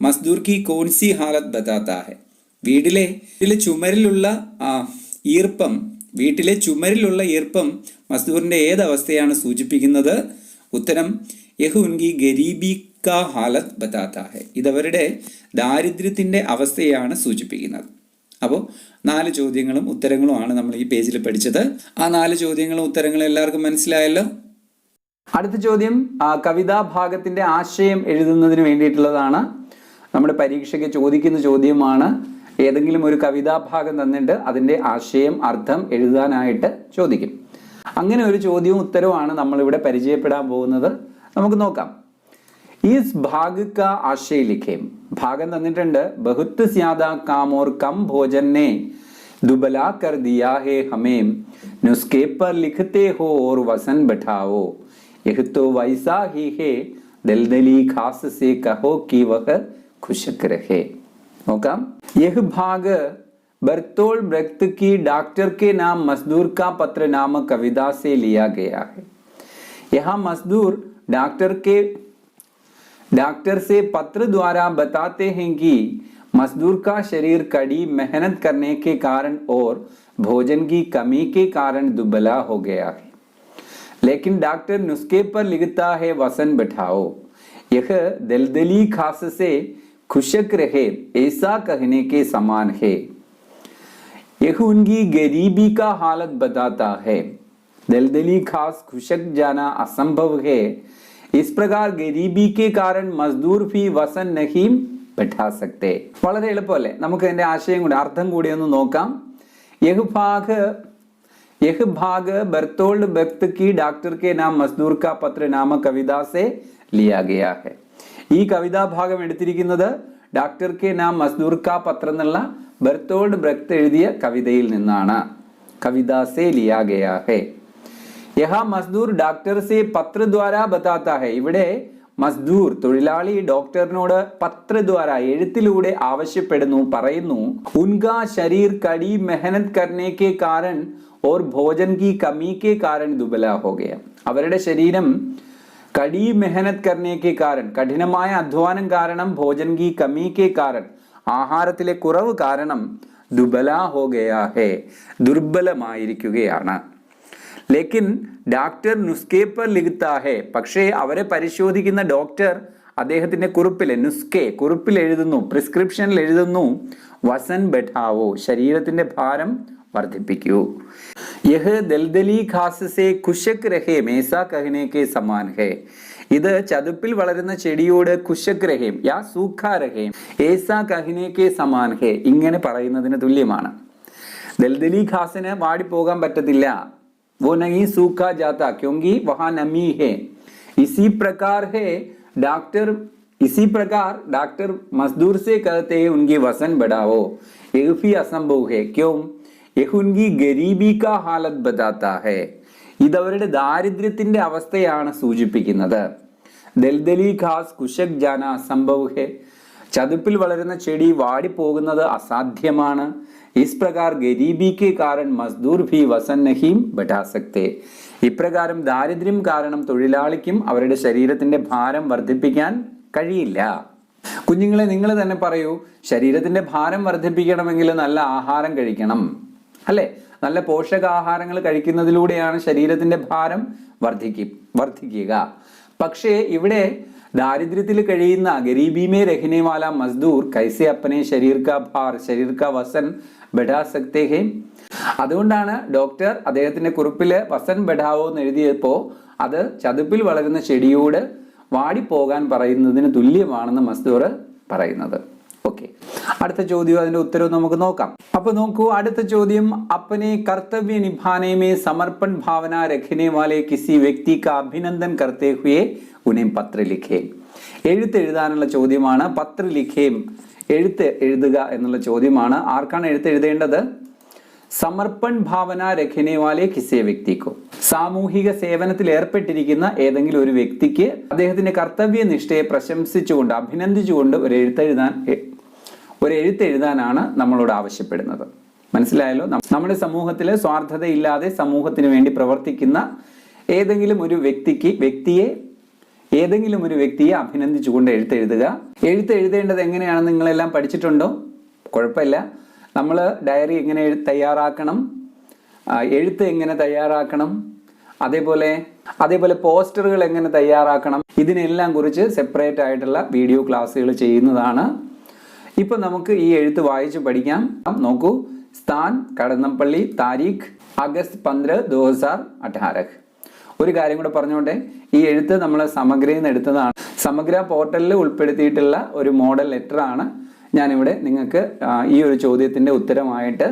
മസ്ദൂർ കി കോൺസി ഹാലത്ത് ബതാതാ ഹെ. വീട്ടിലെ ചുമരിലുള്ള ഈർപ്പം മസ്ദൂറിൻ്റെ ഏതവസ്ഥയാണ് സൂചിപ്പിക്കുന്നത്? ഉത്തരം, യഹ് ഉൻകി ഗരീബി കാ ഹാലത്ത് ബതാതാ ഹെ. ഇതവരുടെ ദാരിദ്ര്യത്തിൻ്റെ അവസ്ഥയാണ് സൂചിപ്പിക്കുന്നത്. അപ്പോൾ 4 ചോദ്യങ്ങളും ഉത്തരങ്ങളുമാണ് നമ്മൾ ഈ പേജിൽ പഠിച്ചത്. ആ 4 ചോദ്യങ്ങളും ഉത്തരങ്ങളും എല്ലാവർക്കും മനസ്സിലായല്ലോ. അടുത്ത ചോദ്യം കവിതാ ഭാഗത്തിൻ്റെ ആശയം എഴുതുന്നതിന് വേണ്ടിയിട്ടുള്ളതാണ്. നമ്മുടെ പരീക്ഷയ്ക്ക് ചോദിക്കുന്ന ചോദ്യമാണ്. ഏതെങ്കിലും ഒരു കവിതാഭാഗം തന്നിട്ട് അതിൻ്റെ ആശയം, അർത്ഥം എഴുതാനായിട്ട് ചോദിക്കും. അങ്ങനെ ഒരു ചോദ്യവും ഉത്തരവുമാണ് നമ്മളിവിടെ പരിചയപ്പെടാൻ പോകുന്നത്. നമുക്ക് നോക്കാം. ഈസ് ഭാഗ് കാ ആശയ ലിഖേം. ഭാഗം തന്നിട്ടുണ്ട്. ബഹുത്ത് Zyada calm or come Bhojan ने दुबला कर दिया है हमें, नुस्खे पर लिखते हो और वसन बैठाओ, यह तो वैसा ही है, दलदली खास से कहो कि वह खुशक रहे. നോക്കാം. यह भाग बर्तोल ब्रेख्त की डॉक्टर के नाम मजदूर का पत्र नामक कविता से लिया गया है. यहाँ मजदूर डॉक्टर से पत्र द्वारा बताते हैं कि मजदूर का शरीर कड़ी मेहनत करने के कारण और भोजन की कमी के कारण दुबला हो गया है, लेकिन डॉक्टर नुस्खे पर लिखता है वसन बैठाओ, यह दलदली खास से खुशक रहे, ऐसा कहने के समान है, यह उनकी गरीबी का हालत बताता है, दलदली खास खुशक जाना असंभव है, इस प्रकार गरीबी के कारण मजदूर भी वसन नहीं बैठा सकते. വളരെ എളുപ്പമല്ലേ? നമുക്ക് ഇതിന്റെ ആശയം കൂടി അർത്ഥം കൂടി ഒന്ന് നോക്കാം. यह भाग बर्तोल्ड ब्रेख्त की डॉक्टर के नाम मजदूर का पत्र नामक कविता से लिया गया है. ഈ കവിതാ ഭാഗം എടുത്തിരിക്കുന്നത് ഡോക്ടർ കെ നാം മസ്ദൂർ കാ പത്ര എന്നുള്ള ബർത്തോൾഡ് ബ്രെഖ്ത് എഴുതിയ കവിതയിൽ നിന്നാണ്. കവിതാ സേ ലിയാ ഗയാ ഹെ. യഹാ മസ്ദൂർ ഡോക്ടർ സേ പത്ര ദ്വാരാ ബതാതാ ഹെ. ഇവിടെ മസ്ദൂർ തൊഴിലാളി ഡോക്ടറിനോട് പത്രദ്വാര എഴുത്തിലൂടെ ആവശ്യപ്പെടുന്നു, പറയുന്നു. ഉൻകാ ശരീർ കടി മെഹനത് കർനെ K കാരൺ or Bhojan Ki കമി K കാരൺ ദുബല ഹോ ഗയ. അവരുടെ ശരീരം കടി മെഹനത് കർനെ കെ കാരൺ, കഠിനമായ അധ്വാനം കാരണം, ഭോജൻ കി കമി കെ കാരൺ, ആഹാരത്തിലെ കുറവ് കാരണം, ദുബല ഹോ ഗയാ ഹെ, ദുർബലമായിരിക്കുകയാണ്. ലേക്കിൻ ഡോക്ടർ നുസ്ഖെ പർ ലിഖ്താ ഹെ. പക്ഷേ അവരെ പരിശോധിക്കുന്ന ഡോക്ടർ അദ്ദേഹത്തിന്റെ കുറിപ്പിൽ എഴുതുന്നു, പ്രിസ്ക്രിപ്ഷനിൽ എഴുതുന്നു, വസൻ ബെഠാവോ, ശരീരത്തിന്റെ ഭാരം വർദ്ധിപ്പിക്കൂ. യഹ് ദൽദലി Khas say കുശക് രഹേം ഏസാ Kahne K Zaman ഹെ. ഇത് ചതുപ്പിൽ വളരുന്ന ചെടിയോട് കുശക് രഹേം യാ സൂഖാ രഹേം ഏസാ കഹ്നെ കെ സമാൻ ഹെ, ഇങ്ങനെ പറയുന്നതിന് തുല്യമാണ്. ദൽദലി ഖാസിന് വാടിപ്പോകാൻ പറ്റത്തില്ല. वो नहीं सूखा जाता क्योंकि वहां नमी है. इसी प्रकार डॉक्टर मजदूर से कहते हैं उनकी वसन बढ़ाओ, यह भी असंभव है. क्यों? यह उनकी गरीबी का हालत बताता है. ഇതവരുടെ ദാരിദ്ര്യത്തിന്റെ അവസ്ഥയാണ് സൂചിപ്പിക്കുന്നത്. ദൽദലി ഖാസ് കുശക് ജാന അസംഭവ് ഹെ. ചതുപ്പിൽ വളരുന്ന ചെടി വാടിപ്പോകുന്നത് അസാധ്യമാണ്. ഇസ് പ്രകാർ ഗരീബി കെ കാരൺ മസ്ദൂർ ഭി വസൻ നഹീം ബഠാ സക്തേ. ഇപ്രകാരം ദാരിദ്ര്യം കാരണം തൊഴിലാളിക്കും അവരുടെ ശരീരത്തിന്റെ ഭാരം വർദ്ധിപ്പിക്കാൻ കഴിയില്ല. കുഞ്ഞുങ്ങളെ, നിങ്ങൾ തന്നെ പറയൂ, ശരീരത്തിന്റെ ഭാരം വർദ്ധിപ്പിക്കണമെങ്കിൽ നല്ല ആഹാരം കഴിക്കണം, അല്ലെ? നല്ല പോഷകാഹാരങ്ങൾ കഴിക്കുന്നതിലൂടെയാണ് ശരീരത്തിന്റെ ഭാരം വർദ്ധിക്കുക. പക്ഷേ ഇവിടെ दारिद्र्यത്തിൽ കഴിയുന്ന ഗരീബി മേ രഹ്നെ വാല മസ്ദൂർ കൈസെ അപ്പനെ ശരീർ കാ വസൻ ബെഠാ സക്തേ ഹെ. അതുകൊണ്ടാണ് ഡോക്ടർ അദ്ദേഹത്തിന്റെ കുറിപ്പില് വസൻ ബെഠാവോ എന്ന് എഴുതിയപ്പോ അത് ചതുപ്പിൽ വളരുന്ന ചെടിയോട് വാടിപ്പോകാൻ പറയുന്നതിന് തുല്യമാണെന്ന് മസ്ദൂർ പറയുന്നത്. ഓക്കെ, അടുത്ത ചോദ്യം, അതിന്റെ ഉത്തരവ് നമുക്ക് നോക്കാം. അപ്പൊ നോക്കൂ, അടുത്ത ചോദ്യം, अपने कर्तव्य निभाने में समर्पण भावना रखने वाले किसी व्यक्ति का अभिनंदन करते हुए उन्हें पत्र लिखे. എഴുതാനുള്ള ചോദ്യമാണ്. പത്ര ലിഖേം, എഴുതുക എന്നുള്ള ചോദ്യമാണ്. ആർക്കാണ് എഴുതേണ്ടത്? സമർപ്പൺ ഭാവന രഖനെ വാലെ കിസേ വ്യക്തിക്കോ. സാമൂഹിക സേവനത്തിൽ ഏർപ്പെട്ടിരിക്കുന്ന ഏതെങ്കിലും ഒരു വ്യക്തിക്ക് അദ്ദേഹത്തിന്റെ കർത്തവ്യനിഷ്ഠയെ പ്രശംസിച്ചുകൊണ്ട് അഭിനന്ദിച്ചുകൊണ്ട് ഒരു എഴുത്തെഴുതാനാണ് നമ്മളോട് ആവശ്യപ്പെടുന്നത്. മനസ്സിലായല്ലോ? നമ്മുടെ സമൂഹത്തിലെ സ്വാർത്ഥതയില്ലാതെ സമൂഹത്തിന് വേണ്ടി പ്രവർത്തിക്കുന്ന ഏതെങ്കിലും ഒരു വ്യക്തിയെ അഭിനന്ദിച്ചുകൊണ്ട് എഴുത്തെഴുതുക. എഴുതേണ്ടത് എങ്ങനെയാണെന്ന് നിങ്ങളെല്ലാം പഠിച്ചിട്ടുണ്ടോ? കുഴപ്പമില്ല. നമ്മൾ ഡയറി എങ്ങനെ തയ്യാറാക്കണം, എഴുത്ത് എങ്ങനെ തയ്യാറാക്കണം, അതേപോലെ പോസ്റ്ററുകൾ എങ്ങനെ തയ്യാറാക്കണം, ഇതിനെല്ലാം കുറിച്ച് സെപ്പറേറ്റ് ആയിട്ടുള്ള വീഡിയോ ക്ലാസ്സുകൾ ചെയ്യുന്നതാണ്. ഇപ്പൊ നമുക്ക് ഈ എഴുത്ത് വായിച്ച് പഠിക്കാം. നോക്കൂ. സ്ഥാൻ കടന്നപ്പള്ളി, താരീഖ് അഗസ്റ്റ് 15, 2018. ഒരു കാര്യം കൂടെ പറഞ്ഞോട്ടെ, ഈ എഴുത്ത് നമ്മൾ സമഗ്രയിൽ നിന്ന് എടുത്തതാണ്. സമഗ്ര പോർട്ടലിൽ ഉൾപ്പെടുത്തിയിട്ടുള്ള ഒരു മോഡൽ ലെറ്റർ ആണ് ഞാനിവിടെ നിങ്ങൾക്ക് ഈ ഒരു ചോദ്യത്തിന്റെ ഉത്തരമായിട്ട്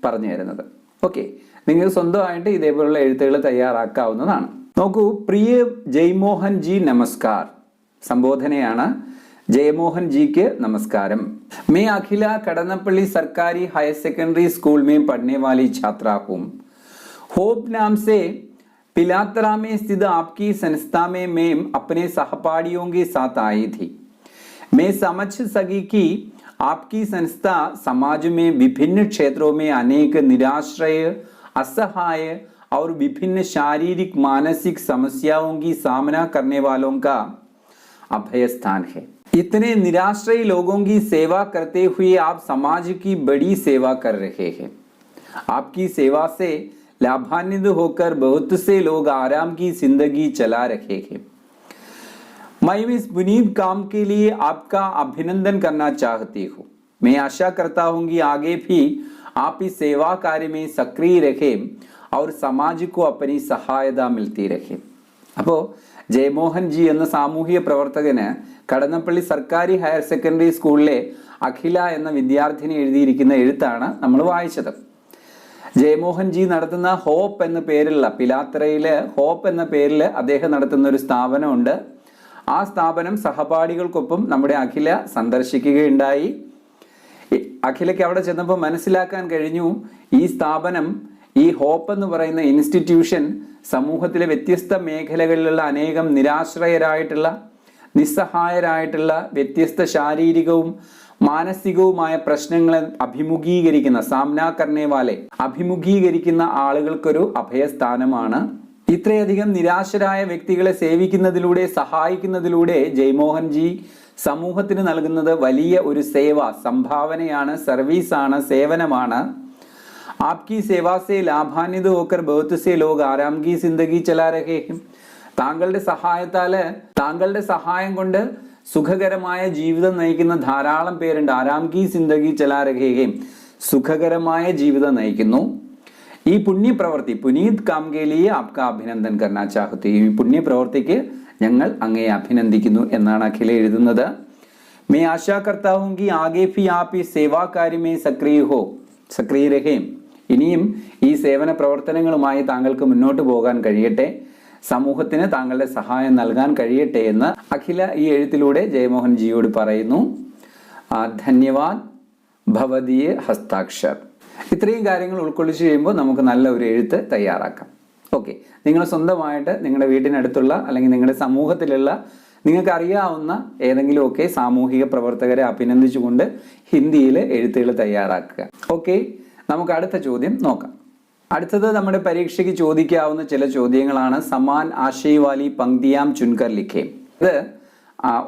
പറഞ്ഞു തരുന്നത്. ഓക്കെ, നിങ്ങൾക്ക് സ്വന്തമായിട്ട് ഇതേപോലുള്ള എഴുത്തുകൾ തയ്യാറാക്കാവുന്നതാണ്. നോക്കൂ. പ്രിയ ജയ്മോഹൻ ജി നമസ്കാർ. സംബോധനയാണ്. जयमोहन जी के नमस्कारम। मैं अखिला कड़नपल्ली सरकारी हायर सेकेंडरी स्कूल में पढ़ने वाली छात्रा हूँ। होप नाम से पिलातरा में स्थित आपकी संस्था में मैं अपने सहपाठियों के साथ आई थी। मैं समझ सकी कि आपकी संस्था समाज में विभिन्न क्षेत्रों में अनेक निराश्रय, असहाय और विभिन्न शारीरिक मानसिक समस्याओं की सामना करने वालों का अभय स्थान है। इतने निराश्रय लोगों की सेवा करते हुए आप समाज की बड़ी सेवा कर रहे हैं। आपकी सेवा से लाभान्वित होकर बहुत से लोग आराम की जिंदगी चला रहे हैं। मैं इस पुनीत काम के लिए आपका अभिनंदन करना चाहती हूँ। मैं आशा करता हूँ कि आगे भी आप इस सेवा कार्य में सक्रिय रखें और समाज को अपनी सहायता मिलती रहे। അപ്പോൾ ജയമോഹൻ ജി എന്ന സാമൂഹിക പ്രവർത്തകന് കടന്നപ്പള്ളി സർക്കാരി ഹയർ സെക്കൻഡറി സ്കൂളിലെ അഖില എന്ന വിദ്യാർത്ഥിനി എഴുതിയിരിക്കുന്ന എഴുത്താണ് നമ്മൾ വായിച്ചത്. ജയമോഹൻ ജി നടത്തുന്ന ഹോപ്പ് എന്ന പേരിലുള്ള പിലാത്തറയിലെ ഹോപ്പ് എന്ന പേരിൽ അദ്ദേഹം നടത്തുന്ന ഒരു സ്ഥാപനമുണ്ട്. ആ സ്ഥാപനം സഹപാഠികൾക്കൊപ്പം നമ്മുടെ അഖില സന്ദർശിക്കുകയുണ്ടായി. അഖിലയ്ക്ക് അവിടെ ചെന്നപ്പോൾ മനസ്സിലാക്കാൻ കഴിഞ്ഞു, ഈ സ്ഥാപനം, ഈ ഹോപ്പ് എന്ന് പറയുന്ന ഇൻസ്റ്റിറ്റ്യൂഷൻ സമൂഹത്തിലെ വ്യത്യസ്ത മേഖലകളിലുള്ള അനേകം നിരാശ്രയരായിട്ടുള്ള, നിസ്സഹായരായിട്ടുള്ള, വ്യത്യസ്ത ശാരീരികവും മാനസികവുമായ പ്രശ്നങ്ങളെ അഭിമുഖീകരിക്കുന്ന ആളുകൾക്കൊരു അഭയസ്ഥാനമാണ്. ഇത്രയധികം നിരാശരായ വ്യക്തികളെ സേവിക്കുന്നതിലൂടെ, സഹായിക്കുന്നതിലൂടെ ജയമോഹൻ ജി സമൂഹത്തിന് നൽകുന്നത് വലിയ ഒരു സംഭാവനയാണ്, സർവീസാണ്, സേവനമാണ്. आपकी सेवा से लाभान्वित होकर बहुत से लोग आराम की जिंदगी चला रहे हैं. താങ്കളുടെ സഹായം കൊണ്ട് സുഖകരമായ ജീവിതം നയിക്കുന്ന ധാരാളം പേരുണ്ട്. ആരാം കി സിന്ദഗി ചലാ രഹേ ഹെ, സുഖകരമായ ജീവിതം നയിക്കുന്നു. ഈ പുണ്യപ്രവൃത്തി, പുനീത് കാം കെ ലിയെ ആപ്കാ അഭിനന്ദൻ കർനാ ചാഹത്തി, ഈ പുണ്യപ്രവൃത്തിക്ക് ഞങ്ങൾ അങ്ങയെ അഭിനന്ദിക്കുന്നു എന്നാണ് അഖില എഴുതുന്നത്. मैं आशा करता हूं कि आगे भी आप इस सेवा कार्य में सक्रिय रहे. ഇനിയും ഈ സേവന പ്രവർത്തനങ്ങളുമായി താങ്കൾക്ക് മുന്നോട്ട് പോകാൻ കഴിയട്ടെ, സമൂഹത്തിന് താങ്കളുടെ സഹായം നൽകാൻ കഴിയട്ടെ എന്ന് അഖില ഈ എഴുത്തിലൂടെ ജയമോഹൻ ജിയോട് പറയുന്നു. ധന്യവാദ് ഭവദീയ ഹസ്താക്ഷർ. ഇത്രയും കാര്യങ്ങൾ ഉൾക്കൊള്ളിച്ചു കഴിയുമ്പോൾ നമുക്ക് നല്ല ഒരു എഴുത്ത് തയ്യാറാക്കാം. ഓക്കെ, നിങ്ങൾ സ്വന്തമായിട്ട് നിങ്ങളുടെ വീട്ടിനടുത്തുള്ള അല്ലെങ്കിൽ നിങ്ങളുടെ സമൂഹത്തിലുള്ള നിങ്ങൾക്ക് അറിയാവുന്ന ഏതെങ്കിലുമൊക്കെ സാമൂഹിക പ്രവർത്തകരെ അഭിനന്ദിച്ചുകൊണ്ട് ഹിന്ദിയിൽ എഴുത്തുകൾ തയ്യാറാക്കുക. ഓക്കെ, നമുക്ക് അടുത്ത ചോദ്യം നോക്കാം. അടുത്തത് നമ്മുടെ പരീക്ഷയ്ക്ക് ചോദിക്കാവുന്ന ചില ചോദ്യങ്ങളാണ്. സമാൻ ആശയ വാലി പങ്ക്തിയാം ചുൻകർ ലിഖേ. ഇത്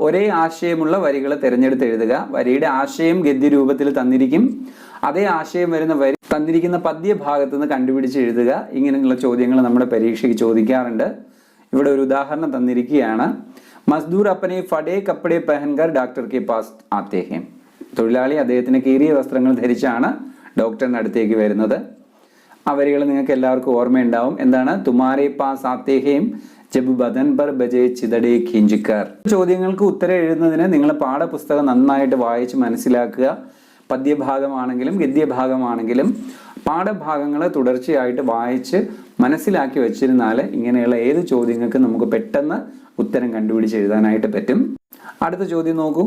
ഒരേ ആശയമുള്ള വരികൾ തിരഞ്ഞെടുത്ത് എഴുതുക. വരിയുടെ ആശയം ഗദ്യരൂപത്തിൽ തന്നിരിക്കും. അതേ ആശയം വരുന്ന വരി തന്നിരിക്കുന്ന പദ്യഭാഗത്ത് നിന്ന് കണ്ടുപിടിച്ച് എഴുതുക. ഇങ്ങനെയുള്ള ചോദ്യങ്ങൾ നമ്മുടെ പരീക്ഷയ്ക്ക് ചോദിക്കാറുണ്ട്. ഇവിടെ ഒരു ഉദാഹരണം തന്നിരിക്കുകയാണ്. മസ്ദൂർ അപ്പനെ ഫടേ കപ്പടെ പെഹൻകർ ഡോക്ടർ കെ പാസ് ആത്തേ ഹേ. തൊഴിലാളി അദ്ദേഹത്തിന് കീറിയ വസ്ത്രങ്ങൾ ധരിച്ചാണ് ഡോക്ടറിന്റെ അടുത്തേക്ക് വരുന്നത്. ആ വരികൾ നിങ്ങൾക്ക് എല്ലാവർക്കും ഓർമ്മയുണ്ടാവും. എന്താണ്? തുമാരേ പാസ് ആത്തേ ഹേം ജബ് ബദൻ പർ ബജേ ചിതടേ ഖിഞ്ചിക്കർ. ചോദ്യങ്ങൾക്ക് ഉത്തരം എഴുതുന്നതിന് നിങ്ങൾ പാഠപുസ്തകം നന്നായിട്ട് വായിച്ച് മനസ്സിലാക്കുക. പദ്യഭാഗമാണെങ്കിലും ഗദ്യഭാഗമാണെങ്കിലും പാഠഭാഗങ്ങൾ തുടർച്ചയായിട്ട് വായിച്ച് മനസ്സിലാക്കി വെച്ചിരുന്നാൽ ഇങ്ങനെയുള്ള ഏത് ചോദ്യങ്ങൾക്ക് നമുക്ക് പെട്ടെന്ന് ഉത്തരം കണ്ടുപിടിച്ച് എഴുതാനായിട്ട് പറ്റും. അടുത്ത ചോദ്യം നോക്കൂ.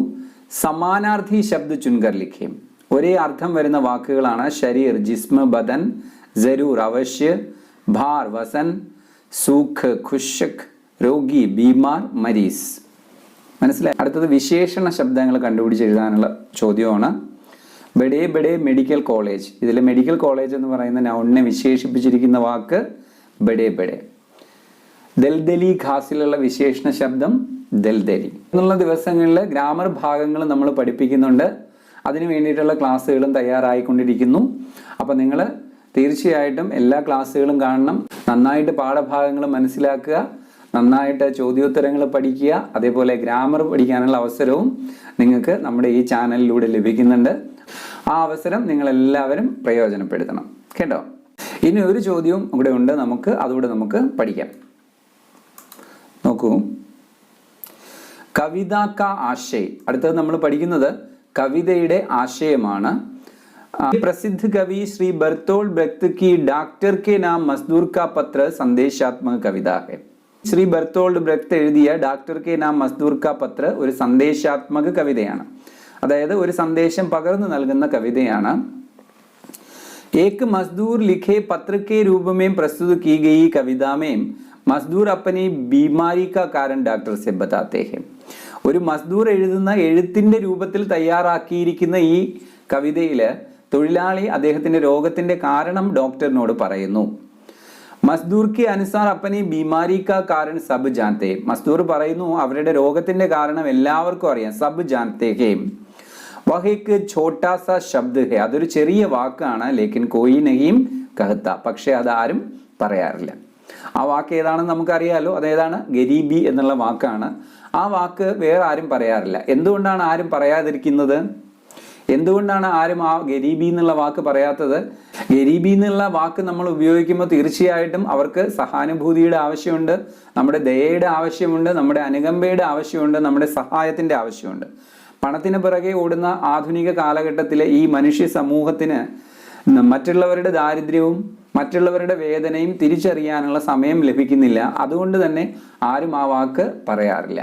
സമാനാർത്ഥി ശബ്ദ ചുൻകർ ലിഖേ. ഒരേ അർത്ഥം വരുന്ന വാക്കുകളാണ്. ശരീർ ജിസ്മ, ബദൻ, ജരൂർ അവശ്യ, ഭാർ വസൻ, സൂഖ്, ഖുശക്, രോഗി, ബീമാർ, മരീസ്. മനസ്സിലായി? അടുത്തത് വിശേഷണ ശബ്ദങ്ങൾ കണ്ടുപിടിച്ച് എഴുതാനുള്ള ചോദ്യമാണ്. Bade Bade medical college. ഇതിൽ മെഡിക്കൽ കോളേജ് എന്ന് പറയുന്ന നൗണിനെ വിശേഷിപ്പിച്ചിരിക്കുന്ന വാക്ക് ബഡേ ബഡേ. ദൽദലി ഖാസിലുള്ള വിശേഷണ ശബ്ദം ദൽദലി. എന്നുള്ള ദിവസങ്ങളിൽ ഗ്രാമർ ഭാഗങ്ങൾ നമ്മൾ പഠിപ്പിക്കുന്നുണ്ട്. അതിന് വേണ്ടിയിട്ടുള്ള ക്ലാസ്സുകളും തയ്യാറായിക്കൊണ്ടിരിക്കുന്നു. അപ്പം നിങ്ങൾ തീർച്ചയായിട്ടും എല്ലാ ക്ലാസ്സുകളും കാണണം. നന്നായിട്ട് പാഠഭാഗങ്ങൾ മനസ്സിലാക്കുക, നന്നായിട്ട് ചോദ്യോത്തരങ്ങൾ പഠിക്കുക. അതേപോലെ ഗ്രാമർ പഠിക്കാനുള്ള അവസരവും നിങ്ങൾക്ക് നമ്മുടെ ഈ ചാനലിലൂടെ ലഭിക്കുന്നുണ്ട്. ആ അവസരം നിങ്ങളെല്ലാവരും പ്രയോജനപ്പെടുത്തണം കേട്ടോ. ഇനി ഒരു ചോദ്യവും ഇവിടെ ഉണ്ട്, അതുകൂടെ നമുക്ക് പഠിക്കാം. നോക്കൂ, കവിത കാ ആശയ്. അടുത്തത് നമ്മൾ പഠിക്കുന്നത് കവിതയുടെ ആശയമാണ്. प्रसिद्ध कवि श्री बर्तोल्ड ब्रेख्त की डॉक्टर के नाम मजदूर का पत्र संदेशात्मक कविता है. ശ്രീ ബർത്തോൾഡ് ബ്രെഖ്ത് എഴുതിയ ഡോക്ടർ കെ നാം മസ്ദൂർ കാ പത്ര ഒരു സന്ദേശാത്മക കവിതയാണ്. അതായത് ഒരു സന്ദേശം പകർന്നു നൽകുന്ന കവിതയാണ്. एक मजदूर लिखे पत्र के रूप में प्रस्तुत की गई कविता में मजदूर अपनी बीमारी का कारण डॉक्टर से बताते हैं. ഒരു മസ്ദൂർ എഴുതുന്ന എഴുത്തിന്റെ രൂപത്തിൽ തയ്യാറാക്കിയിരിക്കുന്ന ഈ കവിതയില് തൊഴിലാളി അദ്ദേഹത്തിന്റെ രോഗത്തിന്റെ കാരണം ഡോക്ടറിനോട് പറയുന്നു. മസ്ദൂർ കെ അനുസാർ അപ്പനി ബീമാരി കാ കാരണം സബ് ജാനത്തെ. മസ്ദൂർ പറയുന്നു അവരുടെ രോഗത്തിന്റെ കാരണം എല്ലാവർക്കും അറിയാം. സബ് ജാനത്തെ ഹേ വഹ് ഏക് ഛോട്ടാ സാ ശബ്ദ് ഹേ. അതൊരു ചെറിയ വാക്കാണ്. ലേക്കിൻ കോയി നഹീം കഹത്ത. പക്ഷെ അതാരും പറയാറില്ല. ആ വാക്ക് ഏതാണെന്ന് നമുക്കറിയാലോ. അതേതാണ്? ഗരീബി എന്നുള്ള വാക്കാണ്. ആ വാക്ക് വേറെ ആരും പറയാറില്ല. എന്തുകൊണ്ടാണ് ആരും പറയാതിരിക്കുന്നത്? എന്തുകൊണ്ടാണ് ആരും ആ ഗരീബി എന്നുള്ള വാക്ക് പറയാത്തത്? ഗരീബി എന്നുള്ള വാക്ക് നമ്മൾ ഉപയോഗിക്കുമ്പോൾ തീർച്ചയായിട്ടും അവർക്ക് സഹാനുഭൂതിയുടെ ആവശ്യമുണ്ട്, നമ്മുടെ ദയയുടെ ആവശ്യമുണ്ട്, നമ്മുടെ അനുകമ്പയുടെ ആവശ്യമുണ്ട്, നമ്മുടെ സഹായത്തിന്റെ ആവശ്യമുണ്ട്. പണത്തിന് പിറകെ ഓടുന്ന ആധുനിക കാലഘട്ടത്തിലെ ഈ മനുഷ്യ സമൂഹത്തിന് മറ്റുള്ളവരുടെ ദാരിദ്ര്യവും മറ്റുള്ളവരുടെ വേദനയും തിരിച്ചറിയാനുള്ള സമയം ലഭിക്കുന്നില്ല. അതുകൊണ്ട് തന്നെ ആരും ആ വാക്ക് പറയാറില്ല.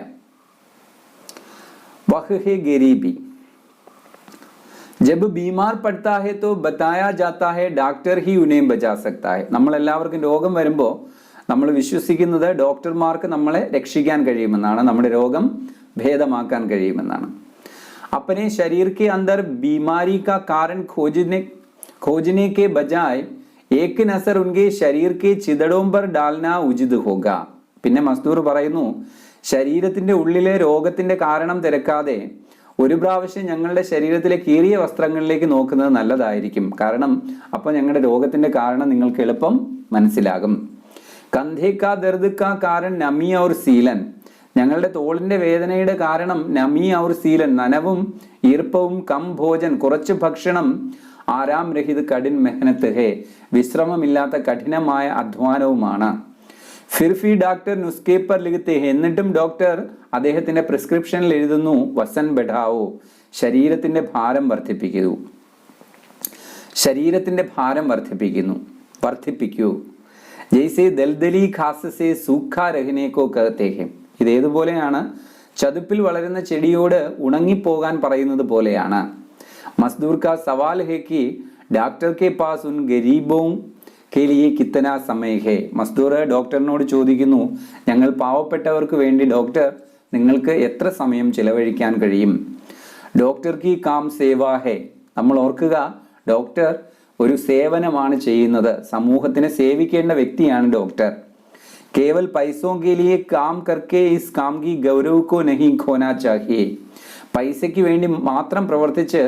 വഹ് ഹേ ഗരീബി. ജബ് ബീമാർ പഡ്താ ഹെ തോ ബതായാ ജാതാ ഹെ ഡോക്ടർ ഹി ഉനേം ബചാ സക്താ ഹെ. നമ്മളെല്ലാവർക്കും രോഗം വരുമ്പോൾ നമ്മൾ വിശ്വസിക്കുന്നത് ഡോക്ടർമാർക്ക് നമ്മളെ രക്ഷിക്കാൻ കഴിയുമെന്നാണ്, നമ്മുടെ രോഗം ഭേദമാക്കാൻ കഴിയുമെന്നാണ്. अपने शरीर के अंदर बीमारी का कारण खोजने के बजाय एक नजर उनके शरीर के चिदड़ों पर डालना उचित होगा. പിന്നെ മസ്ദൂർ പറയുന്നു, ശരീരത്തിന്റെ ഉള്ളിലെ രോഗത്തിന്റെ കാരണം തിരക്കാതെ ഒരു പ്രാവശ്യം ഞങ്ങളുടെ ശരീരത്തിലെ കീറിയ വസ്ത്രങ്ങളിലേക്ക് നോക്കുന്നത് നല്ലതായിരിക്കും. കാരണം അപ്പൊ ഞങ്ങളുടെ രോഗത്തിന്റെ കാരണം നിങ്ങൾക്ക് എളുപ്പം മനസ്സിലാകും. കന്ധേ കാ ദർദ് കാ കാരൺ നമി ഔർ സീലൻ. ഞങ്ങളുടെ തോളിന്റെ വേദനയുടെ കാരണം നമി ഔർ സീലൻ, നനവും ഈർപ്പവും, കം ഭോജൻ, കുറച്ച് ഭക്ഷണം, ആരാം രഹിത് കഠിൻ മെഹനത്ത് ഹേ, വിശ്രമമില്ലാത്ത കഠിനമായ അധ്വാനവുമാണ്. ഫിർഫി ഡോക്ടർ നുസ്കെ പർ ലിഖത്തെ ഹേ. എന്നിട്ടും ഡോക്ടർ അദ്ദേഹത്തിന്റെ പ്രിസ്ക്രിപ്ഷനിൽ എഴുതുന്നു വസൻ ബെഡാവോ, ശരീരത്തിന്റെ ഭാരം വർദ്ധിപ്പിക്കൂ, ശരീരത്തിന്റെ ഭാരം വർദ്ധിപ്പിക്കൂ. ജയ്സെ ദൽദലി ഖാസ് സെ സൂഖാ രഹ്നെ കോ കഹത്തെ ഹേ. ഇതേതുപോലെയാണ് ചതുപ്പിൽ വളരുന്ന ചെടിയോട് ഉണങ്ങിപ്പോകാൻ പറയുന്നത് പോലെയാണ്. മസ്ദൂർ കാ സവാൽ ഹേ കി ഡോക്ടർ കെ പാസ് ഉൻ ഗരീബോം കെ ലിയെ കിത്തന സമയ ഹേ. മസ്ദൂർ ഡോക്ടറിനോട് ചോദിക്കുന്നു, ഞങ്ങൾ പാവപ്പെട്ടവർക്ക് വേണ്ടി ഡോക്ടർ നിങ്ങൾക്ക് എത്ര സമയം ചിലവഴിക്കാൻ കഴിയും? ഡോക്ടർ കി കാം സേവാ ഹേ. നമ്മൾ ഓർക്കുക, ഡോക്ടർ ഒരു സേവനമാണ് ചെയ്യുന്നത്. സമൂഹത്തിനെ സേവിക്കേണ്ട വ്യക്തിയാണ് ഡോക്ടർ. കേവൽ പൈസോ കെ ലിയെ കാം കർക്കെ ഇസ് കാം കി ഗൗരവ് കോ നഹി ഖോനാ ചാഹിയേ. പൈസയ്ക്ക് വേണ്ടി മാത്രം പ്രവർത്തിച്ച്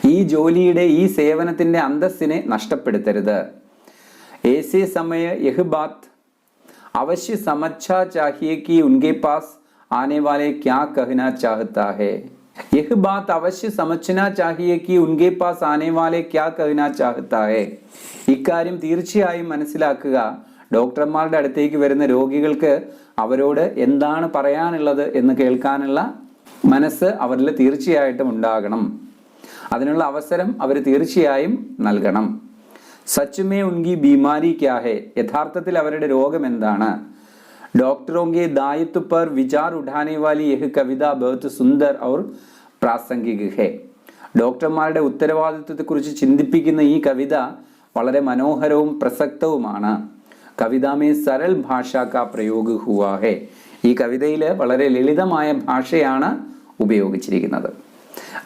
ഈ ജോലിയുടെ, ഈ സേവനത്തിന്റെ അന്തസ്സിനെ നഷ്ടപ്പെടുത്തരുത്. ऐसे समय यह बात अवश्य समझना चाहिए कि उनके पास आने वाले क्या कहना चाहता है. यह बात अवश्य समझना चाहिए कि उनके पास आने वाले क्या कहना चाहता है. ഇക്കാര്യം തീർച്ചയായും മനസ്സിലാക്കുക. ഡോക്ടർമാരുടെ അടുത്തേക്ക് വരുന്ന രോഗികൾക്ക് അവരോട് എന്താണ് പറയാനുള്ളത് എന്ന് കേൾക്കാനുള്ള മനസ്സ് അവരിൽ തീർച്ചയായിട്ടും ഉണ്ടാകണം. അതിനുള്ള അവസരം അവർ തീർച്ചയായും നൽകണം. സച്ച് ഉൻകി ബീമാരി ക്യാ ഹെ. യഥാർത്ഥത്തിൽ അവരുടെ രോഗം എന്താണ്? ഡോക്ടറോं के दायित्व पर विचार उठाने वाली यह कविता बहुत सुंदर और प्रासंगिक है. ഡോക്ടർമാരുടെ ഉത്തരവാദിത്വത്തെക്കുറിച്ച് ചിന്തിപ്പിക്കുന്ന ഈ കവിത വളരെ മനോഹരവും പ്രസക്തവുമാണ്. കവിത മേ സരൽ ഭാഷ കാ പ്രയോഗ് ഹുവാ ഹെ. ഈ കവിതയിൽ വളരെ ലളിതമായ ഭാഷയാണ് ഉപയോഗിച്ചിരിക്കുന്നത്.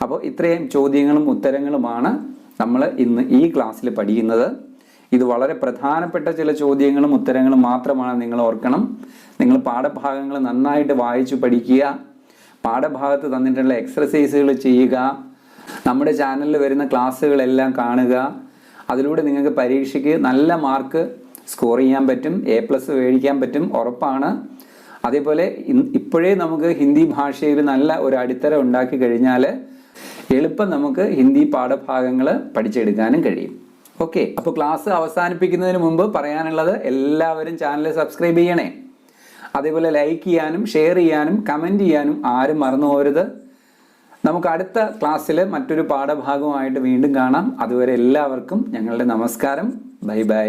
അപ്പോൾ ഇത്രയും ചോദ്യങ്ങളും ഉത്തരങ്ങളുമാണ് നമ്മൾ ഇന്ന് ഈ ക്ലാസ്സിൽ പഠിക്കുന്നത്. ഇത് വളരെ പ്രധാനപ്പെട്ട ചില ചോദ്യങ്ങളും ഉത്തരങ്ങളും മാത്രമാണ്. നിങ്ങൾ ഓർക്കണം, നിങ്ങൾ പാഠഭാഗങ്ങൾ നന്നായിട്ട് വായിച്ചു പഠിക്കുക, പാഠഭാഗത്ത് തന്നിട്ടുള്ള എക്സർസൈസുകൾ ചെയ്യുക, നമ്മുടെ ചാനലിൽ വരുന്ന ക്ലാസ്സുകളെല്ലാം കാണുക. അതിലൂടെ നിങ്ങൾക്ക് പരീക്ഷയ്ക്ക് നല്ല മാർക്ക് സ്കോർ ചെയ്യാൻ പറ്റും, A+ മേടിക്കാൻ പറ്റും, ഉറപ്പാണ്. അതേപോലെ ഇപ്പോഴേ നമുക്ക് ഹിന്ദി ഭാഷയിൽ നല്ല ഒരു അടിത്തറ ഉണ്ടാക്കി കഴിഞ്ഞാൽ എളുപ്പം നമുക്ക് ഹിന്ദി പാഠഭാഗങ്ങൾ പഠിച്ചെടുക്കാനും കഴിയും. ഓക്കെ, അപ്പോൾ ക്ലാസ് അവസാനിപ്പിക്കുന്നതിന് മുമ്പ് പറയാനുള്ളത്, എല്ലാവരും ചാനൽ സബ്സ്ക്രൈബ് ചെയ്യണേ. അതേപോലെ ലൈക്ക് ചെയ്യാനും ഷെയർ ചെയ്യാനും കമൻറ്റ് ചെയ്യാനും ആരും മറന്നു പോകരുത്. നമുക്ക് അടുത്ത ക്ലാസ്സിൽ മറ്റൊരു പാഠഭാഗവുമായിട്ട് വീണ്ടും കാണാം. അതുവരെ എല്ലാവർക്കും ഞങ്ങളുടെ നമസ്കാരം. Bye bye.